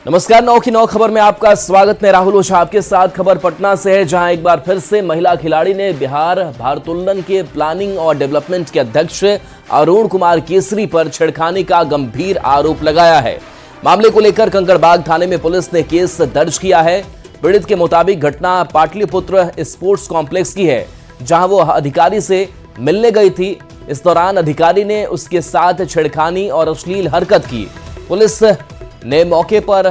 नमस्कार, 9 की 9 खबर में आपका स्वागत। मैं राहुल ओझा आपके साथ। खबर पटना से है, जहां एक बार फिर से महिला खिलाड़ी ने बिहार भारोत्तोलन के प्लानिंग और डेवलपमेंट के अध्यक्ष अरुण कुमार केसरी पर छेड़खानी का गंभीर आरोप लगाया है। मामले को लेकर कंकड़बाग थाने में पुलिस ने केस दर्ज किया है। पीड़ित के मुताबिक घटना पाटलिपुत्र स्पोर्ट्स कॉम्प्लेक्स की है, जहां वो अधिकारी से मिलने गई थी। इस दौरान अधिकारी ने उसके साथ छेड़खानी और अश्लील हरकत की। पुलिस ने मौके पर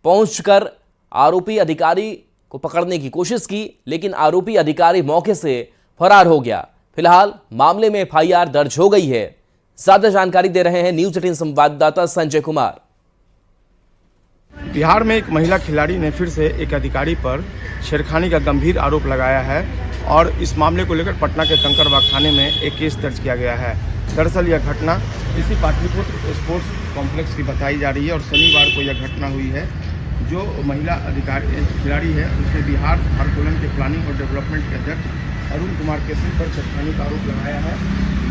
पहुंचकर आरोपी अधिकारी को पकड़ने की कोशिश की, लेकिन आरोपी अधिकारी मौके से फरार हो गया। फिलहाल मामले में एफआईआर दर्ज हो गई है। ज्यादा जानकारी दे रहे हैं न्यूज 18 संवाददाता संजय कुमार। बिहार में एक महिला खिलाड़ी ने फिर से एक अधिकारी पर छेड़खानी का गंभीर आरोप लगाया है और इस मामले को लेकर पटना के कंकड़बाग थाने में एक केस दर्ज किया गया है। दरअसल यह घटना इसी पाटलिपुत्र स्पोर्ट्स कॉम्प्लेक्स की बताई जा रही है और शनिवार को यह घटना हुई है। जो महिला खिलाड़ी है उसने बिहार भारोत्तोलन के प्लानिंग और डेवलपमेंट के अध्यक्ष अरुण कुमार केसरी पर छेड़खानी का आरोप लगाया है।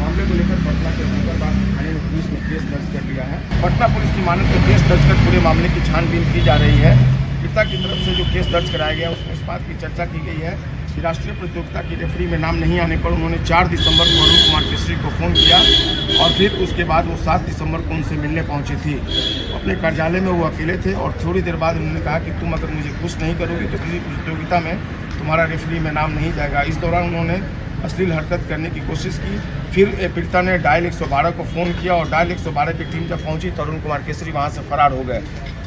मामले को लेकर पटना के कंकड़बाग थाने में पुलिस ने केस दर्ज कर लिया है। पटना पुलिस की मानक में केस दर्ज कर पूरे मामले की छानबीन की जा रही है। पीड़िता की तरफ से जो केस दर्ज कराया गया उसमें इस बात की चर्चा की गई है कि राष्ट्रीय प्रतियोगिता की रेफरी में नाम नहीं आने पर उन्होंने 4 दिसंबर को अरुण कुमार केसरी को फ़ोन किया और फिर उसके बाद वो 7 दिसंबर को उनसे मिलने पहुंची थी। अपने कार्यालय में वो अकेले थे और थोड़ी देर बाद उन्होंने कहा कि तुम अगर मुझे खुश नहीं करोगे तो किसी प्रतियोगिता में तुम्हारा रेफरी में नाम नहीं जाएगा। इस दौरान उन्होंने अश्लील हरकत करने की कोशिश की। फिर पीड़िता ने डायल 112 को फ़ोन किया और डायल 112 की टीम जब पहुंची तो अरुण कुमार केसरी वहां से फरार हो गए।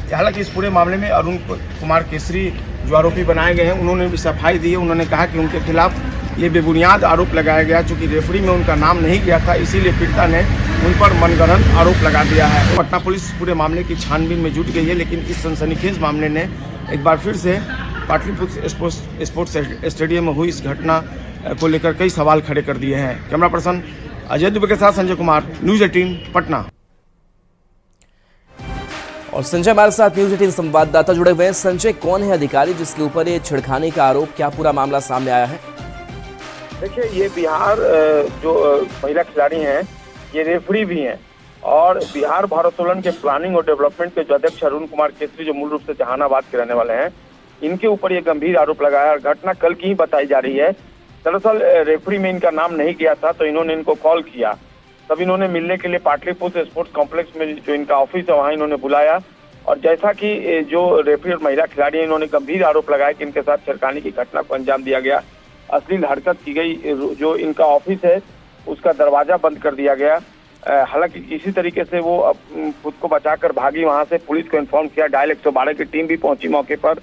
हालांकि इस पूरे मामले में अरुण कुमार केसरी जो आरोपी बनाए गए हैं उन्होंने भी सफाई दी है। उन्होंने कहा कि उनके खिलाफ ये बेबुनियाद आरोप लगाया गया, चूँकि रेफरी में उनका नाम नहीं गया था, इसीलिए पीड़िता ने उन पर मनगढ़ंत आरोप लगा दिया है। पटना पुलिस पूरे मामले की छानबीन में जुट गई है, लेकिन इस सनसनीखेज मामले ने एक बार फिर से पाटलिपुत्र स्पोर्ट्स स्टेडियम में हुई इस घटना को लेकर कई सवाल खड़े कर दिए हैं। कैमरा पर्सन अजय दुबे के साथ संजय कुमार, न्यूज 18 पटना। और संजय हमारे साथ न्यूज 18 संवाददाता जुड़े हुए हैं। संजय, कौन है अधिकारी जिसके ऊपर ये छेड़खानी का आरोप, क्या पूरा मामला सामने आया है? देखिए, ये बिहार जो महिला खिलाड़ी हैं ये रेफरी भी हैं और बिहार भारोत्तोलन के प्लानिंग और डेवलपमेंट के जो अध्यक्ष अरुण कुमार केसरी, जो मूल रूप से जहानाबाद के रहने वाले हैं, इनके ऊपर ये गंभीर आरोप लगाया और घटना कल की ही बताई जा रही है। दरअसल रेफरी में इनका नाम नहीं गया था तो इन्होंने इनको कॉल किया, तब इन्होंने मिलने के लिए पाटलिपुत्र स्पोर्ट्स कॉम्प्लेक्स में जो इनका ऑफिस है वहाँ इन्होंने बुलाया और जैसा कि जो रेफरी और महिला खिलाड़ी हैं इन्होंने गंभीर आरोप लगाया कि इनके साथ छेड़खानी की घटना को अंजाम दिया गया, अश्लील हरकत की गई। जो इनका ऑफिस है उसका दरवाजा बंद कर दिया गया। हालांकि इसी तरीके से वो खुद को बचाकर भागी वहाँ से। पुलिस को इन्फॉर्म किया, डायल 112 की टीम भी पहुंची मौके पर,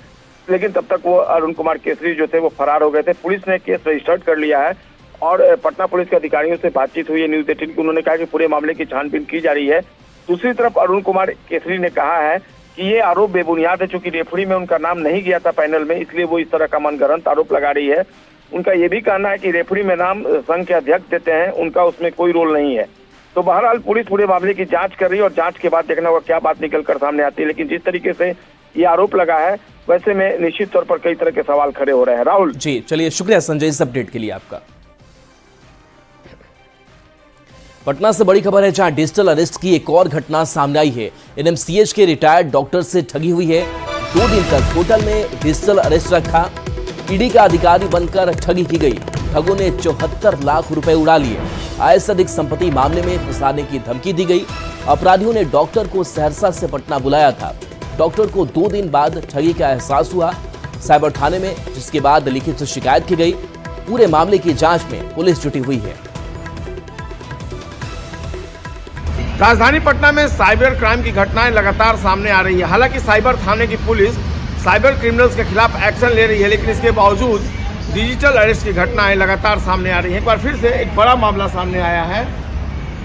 लेकिन तब तक वो अरुण कुमार केसरी जो थे वो फरार हो गए थे। पुलिस ने केस रजिस्टर्ड कर लिया है और पटना पुलिस के अधिकारियों से बातचीत हुई है न्यूज 18 की। उन्होंने कहा कि पूरे मामले की छानबीन की जा रही है। दूसरी तरफ अरुण कुमार केसरी ने कहा है कि ये आरोप बेबुनियाद है, चूंकि रेफरी में उनका नाम नहीं गया था पैनल में, इसलिए वो इस तरह का मनगढ़ंत आरोप लगा रही है। उनका ये भी कहना है कि रेफरी में नाम संघ के अध्यक्ष देते हैं, उनका उसमें कोई रोल नहीं है। तो बहरहाल पुलिस पूरे मामले की जांच कर रही है और जांच के बाद देखना होगा क्या बात निकल कर सामने आती है। लेकिन जिस तरीके से ये आरोप लगा है वैसे में निश्चित तौर पर कई तरह के सवाल खड़े हो रहे हैं। राहुल जी, चलिए, शुक्रिया संजय इस अपडेट के लिए आपका। पटना से बड़ी खबर है, जहां डिजिटल अरेस्ट की एक और घटना सामने आई है। एनएमसीएच के रिटायर्ड डॉक्टर से ठगी हुई है। 2 दिन तक होटल में डिजिटल अरेस्ट रखा, ईडी का अधिकारी बनकर ठगी की गई। ठगों ने 74 लाख रुपए उड़ा लिए। आय से अधिक संपत्ति मामले में फंसाने की धमकी दी गई। अपराधियों ने डॉक्टर को सहरसा से पटना बुलाया था। डॉक्टर को 2 दिन बाद ठगी का एहसास हुआ साइबर थाने में, जिसके बाद लिखित शिकायत की गई। पूरे मामले की जांच में पुलिस जुटी हुई है। राजधानी पटना में साइबर क्राइम की घटनाएं लगातार सामने आ रही है। हालांकि साइबर थाने की पुलिस साइबर क्रिमिनल्स के खिलाफ एक्शन ले रही है, लेकिन इसके बावजूद डिजिटल अरेस्ट की घटनाएं लगातार सामने आ रही हैं। एक बार फिर से एक बड़ा मामला सामने आया है।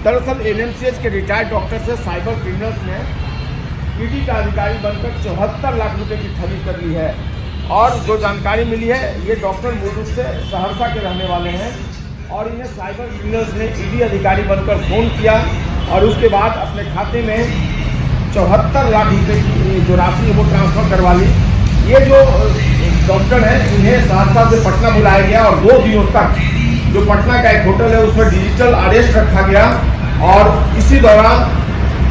दरअसल एनएमसीएच के रिटायर्ड डॉक्टर से साइबर क्रिमिनल्स ने ईडी का अधिकारी बनकर 74 लाख रुपए की ठगी कर ली है। और जो जानकारी मिली है, ये डॉक्टर मूल रूप से सहरसा के रहने वाले हैं और इन्हें साइबर क्रिमिनल्स ने ईडी अधिकारी बनकर फोन किया और उसके बाद अपने खाते में 74 लाख रुपए की जो राशि है वो ट्रांसफर करवा ली। ये जो डॉक्टर हैं इन्हें सहरसा से पटना बुलाया गया और 2 दिनों तक जो पटना का एक होटल है उसमें डिजिटल अरेस्ट रखा गया और इसी दौरान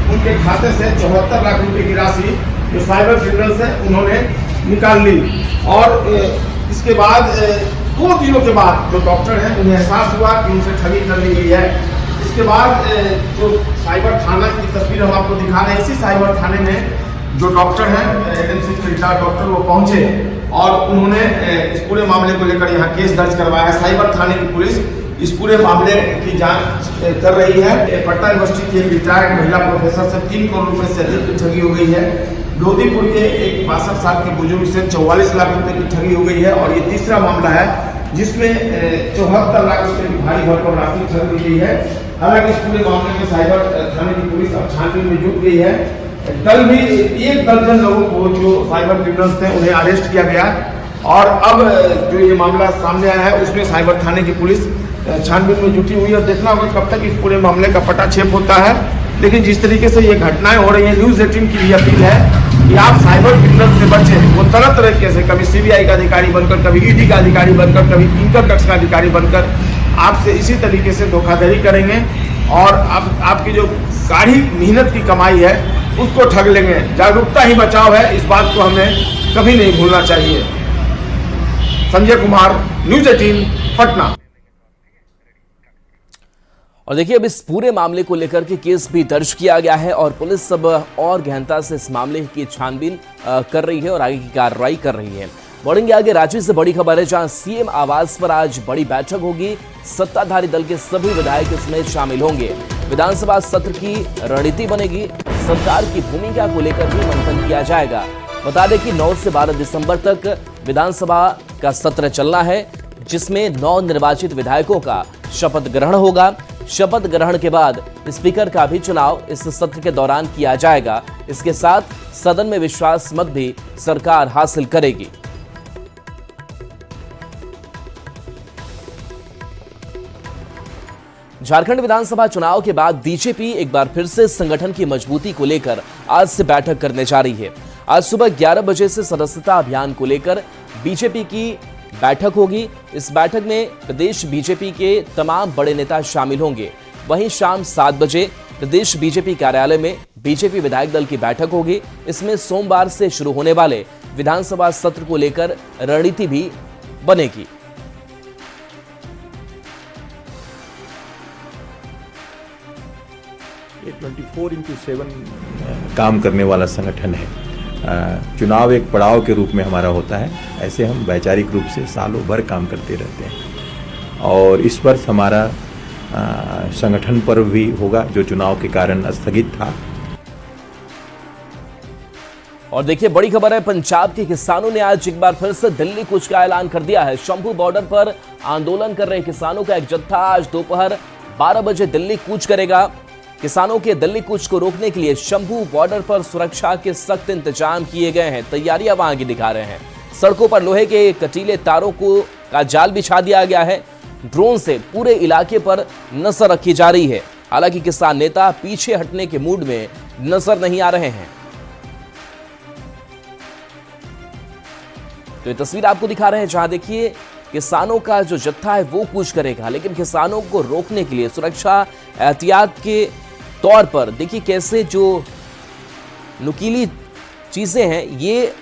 उनके खाते से 74 लाख रुपए की राशि जो साइबर क्रिमिनल्स है उन्होंने निकाल ली। और इसके बाद 2 दिनों के बाद जो डॉक्टर हैं उन्हें एहसास हुआ कि उनसे ठगी कर ली गई है। इसके बाद जो साइबर थाना की तस्वीर हम आपको दिखा रहे हैं, इसी साइबर थाने में जो डॉक्टर हैं एएनएमसी के रिटायर्ड डॉक्टर वो पहुंचे और उन्होंने इस पूरे मामले को लेकर यहाँ केस दर्ज करवाया है। साइबर थाने की पुलिस इस पूरे मामले की जांच कर रही है। पटना यूनिवर्सिटी की एक रिटायर्ड महिला प्रोफेसर से 3 करोड़ रुपए से अधिक की ठगी हो गई है। लोधीपुर के एक 62 साल के बुजुर्ग से 44 लाख रुपए की ठगी हो गई है। और ये तीसरा मामला है जिसमें 74 लाख रुपए की भारी भरकम राशि ठगी गई है। हालांकि इस पूरे मामले में साइबर थाने की पुलिस अब छानबीन में जुट गई है। कल भी 1 दर्जन लोगों को जो साइबर क्रिमिनल्स थे उन्हें अरेस्ट किया गया और अब जो ये मामला सामने आया है उसमें साइबर थाने की पुलिस छानबीन में जुटी हुई है। देखना होगा कब तक इस पूरे मामले का पटाक्षेप होता है। लेकिन जिस तरीके से ये घटनाएं हो रही हैं, न्यूज़ 18 की भी अपील है कि आप साइबर क्रिमिनल से बचें। वो तरह तरह के से कभी सीबीआई का अधिकारी बनकर, कभी ईडी का अधिकारी बनकर, कभी इनकम टैक्स का अधिकारी बनकर आपसे इसी तरीके से धोखाधड़ी करेंगे और आपकी जो गाढ़ी मेहनत की कमाई है उसको ठग लेंगे। जागरूकता ही बचाव है, इस बात को हमें कभी नहीं भूलना चाहिए। संजय कुमार, न्यूज़ 18 पटना। और देखिए अब इस पूरे मामले को लेकर के केस भी दर्ज किया गया है और पुलिस अब और गहनता से इस मामले की छानबीन कर रही है और आगे की कार्रवाई कर रही है। बढ़ेंगे आगे। रांची से बड़ी खबर है जहां सीएम आवास पर आज बड़ी बैठक होगी। सत्ताधारी दल के सभी विधायक इसमें शामिल होंगे। विधानसभा सत्र की रणनीति बनेगी। सरकार की भूमिका को लेकर भी मंथन किया जाएगा। बता दें कि 9 से 12 दिसंबर तक विधानसभा का सत्र चलना है जिसमें 9 निर्वाचित विधायकों का शपथ ग्रहण होगा। शपथ ग्रहण के बाद स्पीकर का भी चुनाव इस सत्र के दौरान किया जाएगा। इसके साथ सदन में विश्वास मत भी सरकार हासिल करेगी। झारखंड विधानसभा चुनाव के बाद बीजेपी एक बार फिर से संगठन की मजबूती को लेकर आज से बैठक करने जा रही है। आज सुबह 11 बजे से सदस्यता अभियान को लेकर बीजेपी की बैठक होगी। इस बैठक में प्रदेश बीजेपी के तमाम बड़े नेता शामिल होंगे। वहीं शाम 7 बजे प्रदेश बीजेपी कार्यालय में बीजेपी विधायक दल की बैठक होगी। इसमें सोमवार से शुरू होने वाले विधानसभा सत्र को लेकर रणनीति भी बनेगी। ये 24/7 काम करने वाला संगठन है। चुनाव एक पड़ाव के रूप में हमारा होता है, ऐसे हम वैचारिक रूप से सालों भर काम करते रहते हैं और इस वर्ष हमारा संगठन पर्व भी होगा जो चुनाव के कारण स्थगित था। और देखिए बड़ी खबर है, पंजाब के किसानों ने आज एक बार फिर से दिल्ली कूच का ऐलान कर दिया है। शंभू बॉर्डर पर आंदोलन कर रहे किसानों का एक जत्था आज दोपहर 12 बजे दिल्ली कूच करेगा। किसानों के दिल्ली कूच को रोकने के लिए शंभू बॉर्डर पर सुरक्षा के सख्त इंतजाम किए गए हैं। तैयारियां वहां की दिखा रहे हैं। सड़कों पर लोहे के कटीले तारों का जाल बिछा दिया गया है। ड्रोन से पूरे इलाके पर नजर रखी जा रही है। हालांकि किसान नेता पीछे हटने के मूड में नजर नहीं आ रहे हैं। तो ये तस्वीर आपको दिखा रहे हैं जहां देखिए किसानों का जो जत्था है वो कूच करेगा, लेकिन किसानों को रोकने के लिए सुरक्षा एहतियात के तौर पर देखिए कैसे जो नुकीली चीजें हैं ये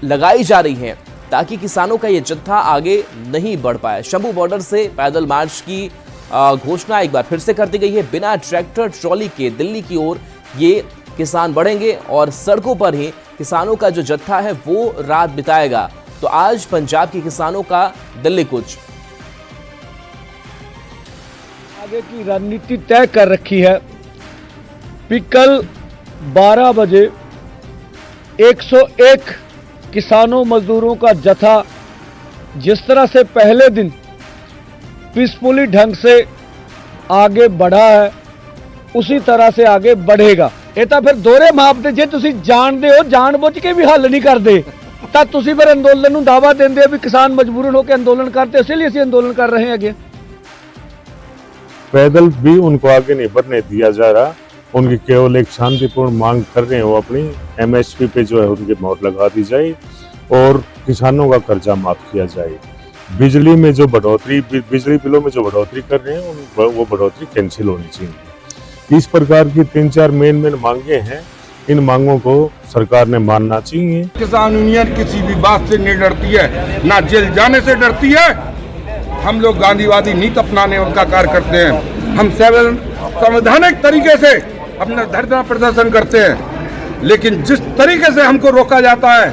लगाई जा रही हैं ताकि किसानों का ये जत्था आगे नहीं बढ़ पाए। शंभू बॉर्डर से पैदल मार्च की घोषणा एक बार फिर से कर दी गई है। बिना ट्रैक्टर ट्रॉली के दिल्ली की ओर ये किसान बढ़ेंगे और सड़कों पर ही किसानों का जो जत्था है वो रात बिताएगा। तो आज पंजाब के किसानों का दिल्ली कूच। आगे की रणनीति तय कर रखी है। कल 12 बजे 101 किसानों मजदूरों का जत्था जिस तरह से पहले दिन पीसफुली ढंग से आगे बढ़ा है उसी तरह से आगे बढ़ेगा। ये तो फिर दोहरे मापदे जे तुसी जानते हो जानबूझ के भी हल नहीं करते ਤਾਂ ਤੁਸੀਂ ਫਿਰ ਅੰਦੋਲਨ ਨੂੰ ਦਾਵਾ ਦਿੰਦੇ ਹੋ ਵੀ ਕਿਸਾਨ ਮਜਬੂਰਨ ਹੋ ਕੇ ਅੰਦੋਲਨ करते, इसलिए ਅਸੀਂ अंदोलन कर रहे हैं। आगे पैदल भी उनको आगे नहीं बढ़ने दिया जा रहा। उनकी केवल एक शांतिपूर्ण मांग कर रहे हैं, वो अपनी MSP पे जो है उनकी मोहर लगा दी जाए और किसानों का कर्जा माफ किया जाए। बिजली बिलों में जो बढ़ोतरी कर रहे हैं वो बढ़ोतरी कैंसिल होनी चाहिए। इस प्रकार की 3-4 मेन मांगे हैं। इन मांगों को सरकार ने मानना चाहिए। किसान यूनियन किसी भी बात से नहीं डरती है, ना जेल जाने से डरती है। हम लोग गांधीवादी नीति अपनाने उनका कार्य करते हैं। हम संवैधानिक तरीके से अपना धरना प्रदर्शन करते हैं, लेकिन जिस तरीके से हमको रोका जाता है,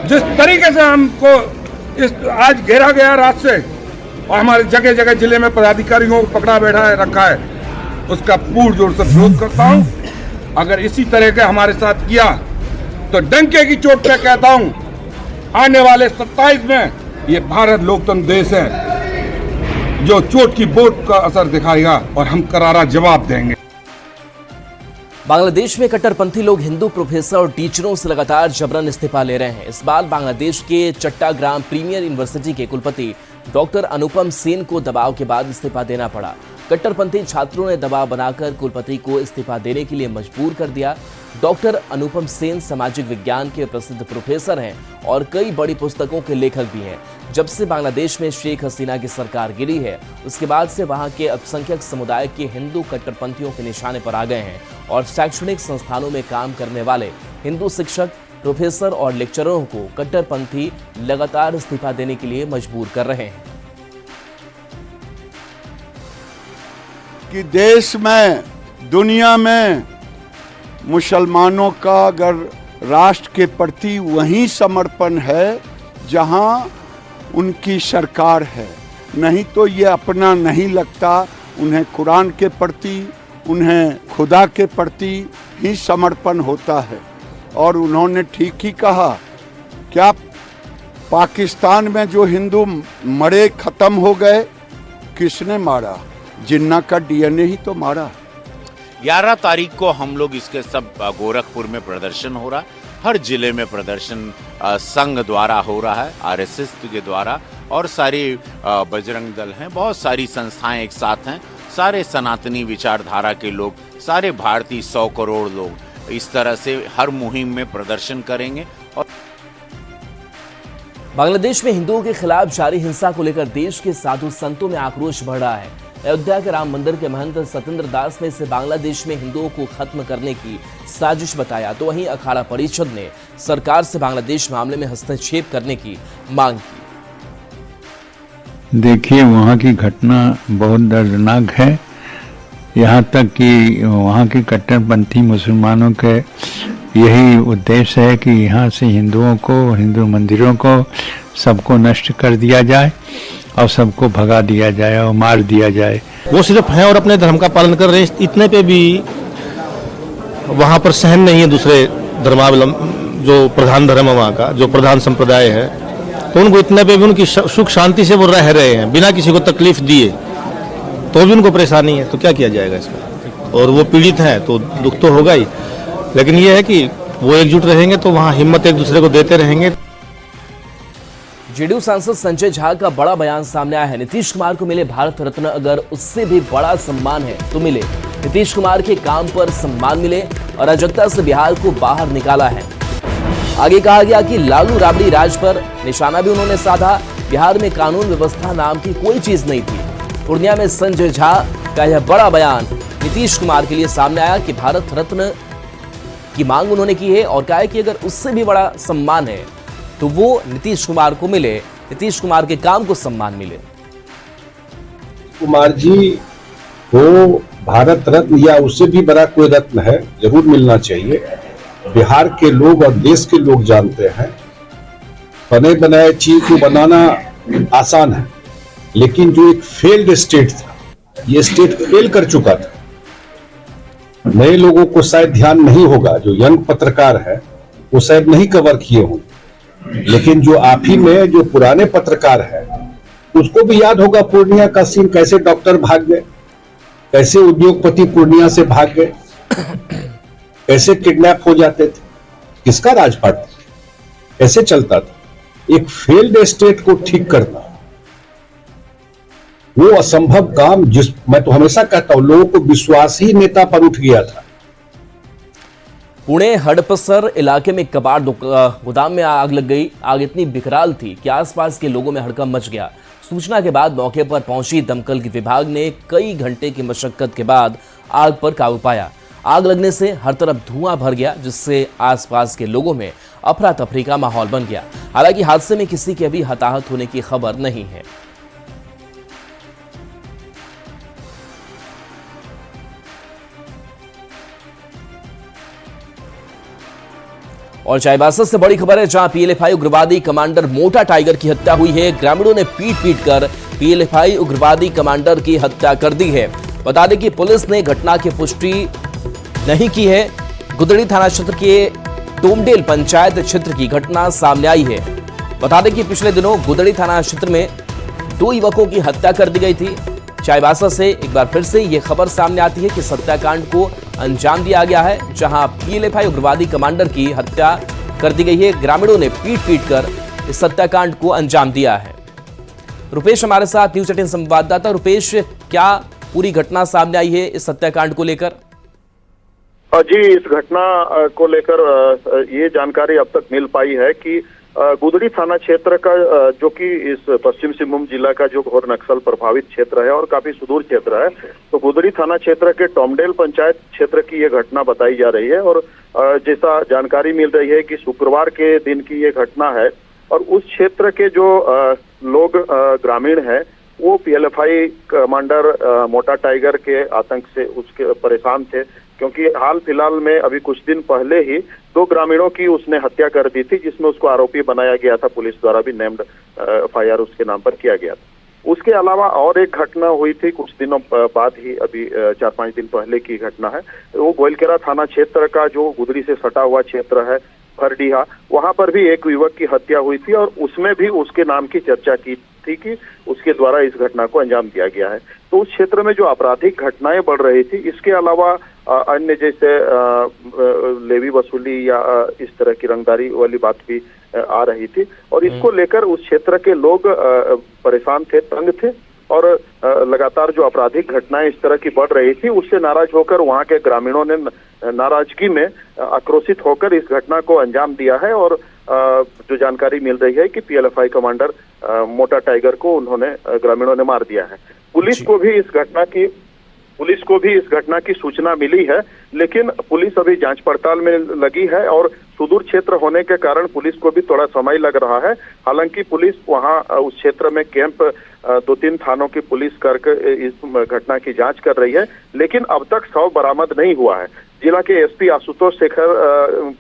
जिस तरीके से हमको आज घेरा गया रात से और हमारे जगह जगह जिले में पदाधिकारियों को पकड़ा बैठा है रखा है, उसका पूर्ण जोर से विरोध करता हूँ। अगर इसी तरह के हमारे साथ किया तो डंके की चोट पे कहता हूँ, आने वाले 27 में ये भारत लोकतंत्र देश है जो चोट की बोट का असर दिखाएगा और हम करारा जवाब देंगे। बांग्लादेश में कट्टरपंथी लोग हिंदू प्रोफेसर और टीचरों से लगातार जबरन इस्तीफा ले रहे हैं। इस बार बांग्लादेश के चट्टाग्राम प्रीमियर यूनिवर्सिटी के कुलपति डॉक्टर अनुपम सेन को दबाव के बाद इस्तीफा देना पड़ा। कट्टरपंथी छात्रों ने दबाव बनाकर कुलपति को इस्तीफा देने के लिए मजबूर कर दिया। डॉक्टर अनुपम सेन सामाजिक विज्ञान के प्रसिद्ध प्रोफेसर हैं और कई बड़ी पुस्तकों के लेखक भी हैं। जब से बांग्लादेश में शेख हसीना की सरकार गिरी है, उसके बाद से वहां के अल्पसंख्यक समुदाय के हिंदू कट्टरपंथियों के निशाने पर आ गए हैं और शैक्षणिक संस्थानों में काम करने वाले हिंदू शिक्षक, प्रोफेसर और लेक्चररों को कट्टरपंथी लगातार इस्तीफा देने के लिए मजबूर कर रहे हैं। कि देश में, दुनिया में मुसलमानों का अगर राष्ट्र के प्रति वही समर्पण है जहां उनकी सरकार है, नहीं तो ये अपना नहीं लगता। उन्हें कुरान के प्रति, उन्हें खुदा के प्रति ही समर्पण होता है। और उन्होंने ठीक ही कहा, क्या पाकिस्तान में जो हिंदू मरे, खत्म हो गए, किसने मारा? जिन्ना का डीएनए ही तो मारा। 11 तारीख को हम लोग इसके सब गोरखपुर में प्रदर्शन हो रहा है। हर जिले में प्रदर्शन संघ द्वारा हो रहा है, आरएसएस के द्वारा, और सारी बजरंग दल हैं, बहुत सारी संस्थाएं एक साथ हैं, सारे सनातनी विचारधारा के लोग, सारे भारतीय 100 करोड़ लोग इस तरह से हर मुहिम में प्रदर्शन करेंगे। और बांग्लादेश में हिंदुओं के खिलाफ जारी हिंसा को लेकर देश के साधु संतों में आक्रोश बढ़ रहा है। अयोध्या के राम मंदिर के महंत सतेंद्र दास ने इसे बांग्लादेश में हिंदुओं को खत्म करने की साजिश बताया, तो वहीं अखाड़ा परिषद ने सरकार से बांग्लादेश मामले में हस्तक्षेप करने की मांग की। देखिए, वहाँ की घटना बहुत दर्दनाक है। यहाँ तक कि वहाँ के कट्टरपंथी मुसलमानों के यही उद्देश्य है कि यहाँ से हिंदुओं को, हिंदू मंदिरों को, सबको नष्ट कर दिया जाए और सबको भगा दिया जाए और मार दिया जाए। वो सिर्फ हैं और अपने धर्म का पालन कर रहे हैं, इतने पे भी वहाँ पर सहन नहीं है दूसरे धर्मावलंबी, जो प्रधान धर्म है वहाँ का, जो प्रधान संप्रदाय है, तो उनको इतने पे भी उनकी सुख शांति से वो रह रहे हैं बिना किसी को तकलीफ दिए, तो भी उनको परेशानी है। तो क्या किया जाएगा इसमें? और वो पीड़ित हैं तो दुख तो होगा ही, लेकिन ये है कि वो एकजुट रहेंगे तो वहाँ हिम्मत एक दूसरे को देते रहेंगे। जेडीयू सांसद संजय झा का बड़ा बयान सामने आया है। नीतीश कुमार को मिले भारत रत्न, अगर उससे भी बड़ा सम्मान है तो मिले। नीतीश कुमार के काम पर सम्मान मिले, अराजकता से बिहार को बाहर निकाला है। आगे कहा गया कि लालू राबड़ी राज पर निशाना भी उन्होंने साधा। बिहार में कानून व्यवस्था नाम की कोई चीज नहीं थी। पूर्णिया में संजय झा का यह बड़ा बयान नीतीश कुमार के लिए सामने आया कि भारत रत्न की मांग उन्होंने की है और कहा है कि अगर उससे भी बड़ा सम्मान है तो वो नीतीश कुमार को मिले, नीतीश कुमार के काम को सम्मान मिले। कुमार जी को भारत रत्न या उससे भी बड़ा कोई रत्न है जरूर मिलना चाहिए। बिहार के लोग और देश के लोग जानते हैं, बने बनाए चीज को बनाना आसान है, लेकिन जो एक फेल्ड स्टेट था, ये स्टेट फेल कर चुका था। नए लोगों को शायद ध्यान नहीं होगा, जो यंग पत्रकार है वो शायद नहीं कवर किए होंगे, लेकिन जो आप ही में जो पुराने पत्रकार है उसको भी याद होगा पूर्णिया का सीन, कैसे डॉक्टर भाग गए, कैसे उद्योगपति पूर्णिया से भाग गए, कैसे किडनैप हो जाते थे, किसका राजपाट था, कैसे चलता था। एक फेल्ड स्टेट को ठीक करना वो असंभव काम, जिस मैं तो हमेशा कहता हूं लोगों को विश्वास ही नेता पर उठ गया था। पुणे हडपसर इलाके में कबाड़ गोदाम में आग लग गई। आग इतनी विकराल थी कि आसपास के लोगों में हड़कंप मच गया। सूचना के बाद मौके पर पहुंची दमकल विभाग ने कई घंटे की मशक्कत के बाद आग पर काबू पाया। आग लगने से हर तरफ धुआं भर गया, जिससे आसपास के लोगों में अफरा तफरी का माहौल बन गया। हालांकि हादसे में किसी के अभी हताहत होने की खबर नहीं है। और चाईबासा से बड़ी खबर है, जहां पीएलएफआई उग्रवादी कमांडर मोटा टाइगर की हत्या हुई है। ग्रामीणों ने पीट कर पीएलएफआई उग्रवादी कमांडर की हत्या कर दी है। बता दें कि पुलिस ने घटना की पुष्टि नहीं की है। गुदड़ी थाना क्षेत्र के टोमडेल पंचायत क्षेत्र की घटना सामने आई है। बता दें कि पिछले दिनों गुदड़ी थाना क्षेत्र में 2 युवकों की हत्या कर दी गई थी। चाईबासा से एक बार फिर से यह खबर सामने आती है कि हत्याकांड को अंजाम दिया गया है, जहां पीएलएफआई उग्रवादी कमांडर की हत्या कर दी गई है। ग्रामीणों ने पीट कर इस हत्याकांड को अंजाम दिया है। रुपेश हमारे साथ न्यूज 18 संवाददाता। रुपेश, क्या पूरी घटना सामने आई है इस हत्याकांड को लेकर? जी, इस घटना को लेकर ये जानकारी अब तक मिल पाई है कि गुदड़ी थाना क्षेत्र का जो कि इस पश्चिम सिंहभूम जिला का जो घोर नक्सल प्रभावित क्षेत्र है और काफी सुदूर क्षेत्र है, तो गुदड़ी थाना क्षेत्र के टोमडेल पंचायत क्षेत्र की ये घटना बताई जा रही है। और जैसा जानकारी मिल रही है कि शुक्रवार के दिन की ये घटना है और उस क्षेत्र के जो लोग ग्रामीण हैं वो पीएलएफआई कमांडर मोटा टाइगर के आतंक से उसके परेशान थे, क्योंकि हाल फिलहाल में अभी कुछ दिन पहले ही 2 ग्रामीणों की उसने हत्या कर दी थी, जिसमें उसको आरोपी बनाया गया था। पुलिस द्वारा भी नेम्ड एफआईआर उसके नाम पर किया गया था। उसके अलावा और एक घटना हुई थी कुछ दिनों बाद ही, अभी 4-5 दिन पहले की घटना है। वो गोइलकेरा थाना क्षेत्र का जो गुदड़ी से सटा हुआ क्षेत्र है फरडीहा, वहां पर भी एक युवक की हत्या हुई थी और उसमें भी उसके नाम की चर्चा की थी कि उसके द्वारा इस घटना को अंजाम दिया गया है। तो उस क्षेत्र में जो आपराधिक घटनाएं बढ़ रही थी, इसके अलावा अन्य जैसे लेवी वसूली या इस तरह की रंगदारी वाली बात भी आ रही थी और इसको लेकर उस क्षेत्र के लोग परेशान थे, तंग थे और लगातार जो आपराधिक घटनाएं इस तरह की बढ़ रही थी, उससे नाराज होकर वहां के ग्रामीणों ने नाराजगी में आक्रोशित होकर इस घटना को अंजाम दिया है। और जो जानकारी मिल रही है कि पीएलएफआई कमांडर मोटा टाइगर को उन्होंने ग्रामीणों ने मार दिया है। पुलिस को भी इस घटना की सूचना मिली है, लेकिन पुलिस अभी जांच पड़ताल में लगी है और सुदूर क्षेत्र होने के कारण पुलिस को भी थोड़ा समय लग रहा है। हालांकि पुलिस वहां उस क्षेत्र में कैंप 2-3 थानों की पुलिस करके इस घटना की जांच कर रही है, लेकिन अब तक शव बरामद नहीं हुआ है। जिला के एसपी आशुतोष शेखर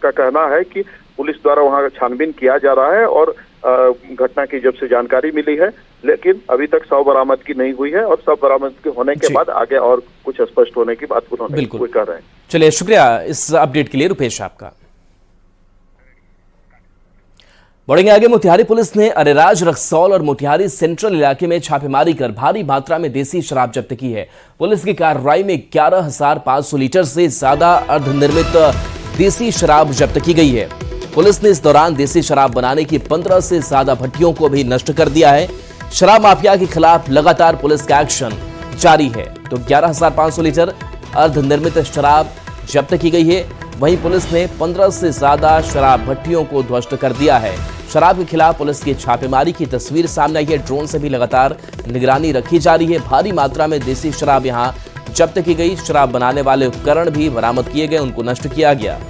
का कहना है कि पुलिस द्वारा वहां छानबीन किया जा रहा है और घटना की जब से जानकारी मिली है, लेकिन अभी तक शव बरामद की नहीं हुई है और शव बरामद होने के बाद आगे और कुछ स्पष्ट होने की बात उन्होंने कह रहे हैं। चलिए, शुक्रिया इस अपडेट के लिए रुपेश आपका। बढ़ेंगे आगे। मोतिहारी पुलिस ने अरेराज, रक्सौल और मोतिहारी सेंट्रल इलाके में छापेमारी कर भारी मात्रा में देसी शराब जब्त की है। पुलिस की कार्रवाई में 11,500 लीटर से ज्यादा अर्धनिर्मित देसी शराब जब्त की गई है। पुलिस ने इस दौरान देसी शराब बनाने की 15 से ज्यादा भट्टियों को भी नष्ट कर दिया है। शराब माफिया के खिलाफ लगातार पुलिस का एक्शन जारी है। तो 11,500 लीटर अर्धनिर्मित शराब जब्त की गई है। वहीं पुलिस ने 15 से ज्यादा शराब भट्टियों को ध्वस्त कर दिया है। शराब के खिलाफ पुलिस की छापेमारी की तस्वीर सामने आई है। ड्रोन से भी लगातार निगरानी रखी जा रही है। भारी मात्रा में देसी शराब यहां जब्त की गई। शराब बनाने वाले उपकरण भी बरामद किए गए, उनको नष्ट किया गया।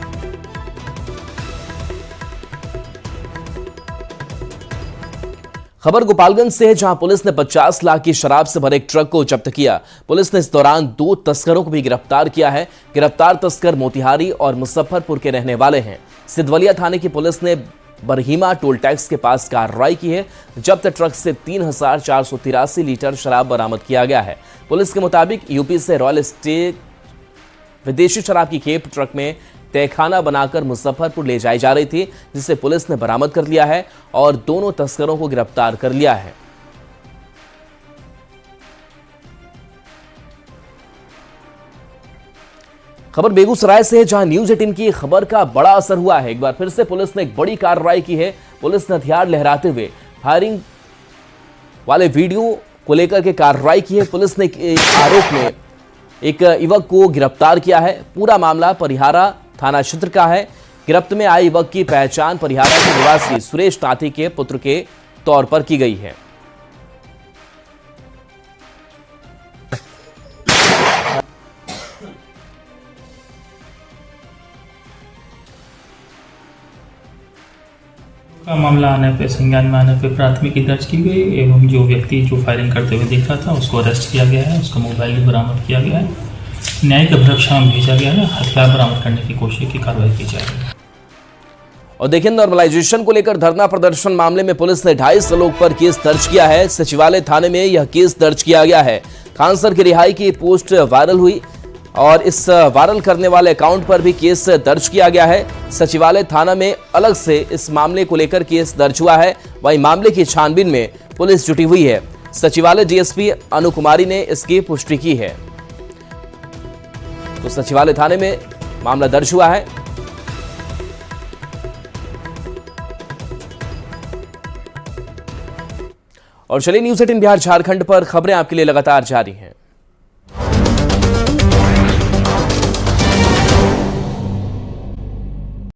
खबर गोपालगंज से है, जहां पुलिस ने 50 लाख की शराब से भरे एक ट्रक को जब्त किया। पुलिस ने इस दौरान 2 तस्करों को भी गिरफ्तार किया है। गिरफ्तार तस्कर मोतिहारी और मुजफ्फरपुर के रहने वाले हैं। सिद्धवलिया थाने की पुलिस ने बरहीमा टोल टैक्स के पास कार्रवाई की है। जब्त ट्रक से 3,483 लीटर शराब बरामद किया गया है। पुलिस के मुताबिक यूपी से रॉयल स्टेट विदेशी शराब की खेप ट्रक में तहखाना बनाकर मुजफ्फरपुर ले जाई जा रही थी, जिसे पुलिस ने बरामद कर लिया है और दोनों तस्करों को गिरफ्तार कर लिया है। खबर बेगूसराय से है, जहां न्यूज 18 की खबर का बड़ा असर हुआ है। एक बार फिर से पुलिस ने एक बड़ी कार्रवाई की है। पुलिस ने हथियार लहराते हुए फायरिंग वाले वीडियो को लेकर के कार्रवाई की है। पुलिस ने आरोप में एक युवक को गिरफ्तार किया है। पूरा मामला परिहारा थाना क्षेत्र का है। गिरफ्त में आए युवक की पहचान परिहारा के निवासी सुरेश तांती के पुत्र के तौर पर की गई है। का मामला आने पर संज्ञान में आने पर प्राथमिकी दर्ज की गई एवं जो व्यक्ति जो फायरिंग करते हुए दिख रहा था उसको अरेस्ट किया गया है, उसका मोबाइल भी बरामद किया गया है, न्यायिक अभिरक्षा में भेजा गया है, हथियार बरामद करने की कोशिश की कार्रवाई की जाएगी। और देखिए, नॉर्मलाइजेशन को लेकर धरना प्रदर्शन मामले में पुलिस ने 250 लोग पर केस दर्ज किया है। सचिवालय थाने में यह केस दर्ज किया गया है। खान सर की रिहाई की पोस्ट वायरल हुई और इस वायरल करने वाले अकाउंट पर भी केस दर्ज किया गया है। सचिवालय थाना में अलग से इस मामले को लेकर केस दर्ज हुआ है। वहीं मामले की छानबीन में पुलिस जुटी हुई है। सचिवालय डीएसपी अनु कुमारी ने इसकी पुष्टि की है। तो सचिवालय थाने में मामला दर्ज हुआ है। और चलिए, न्यूज़ 18 बिहार झारखंड पर खबरें आपके लिए लगातार जारी हैं।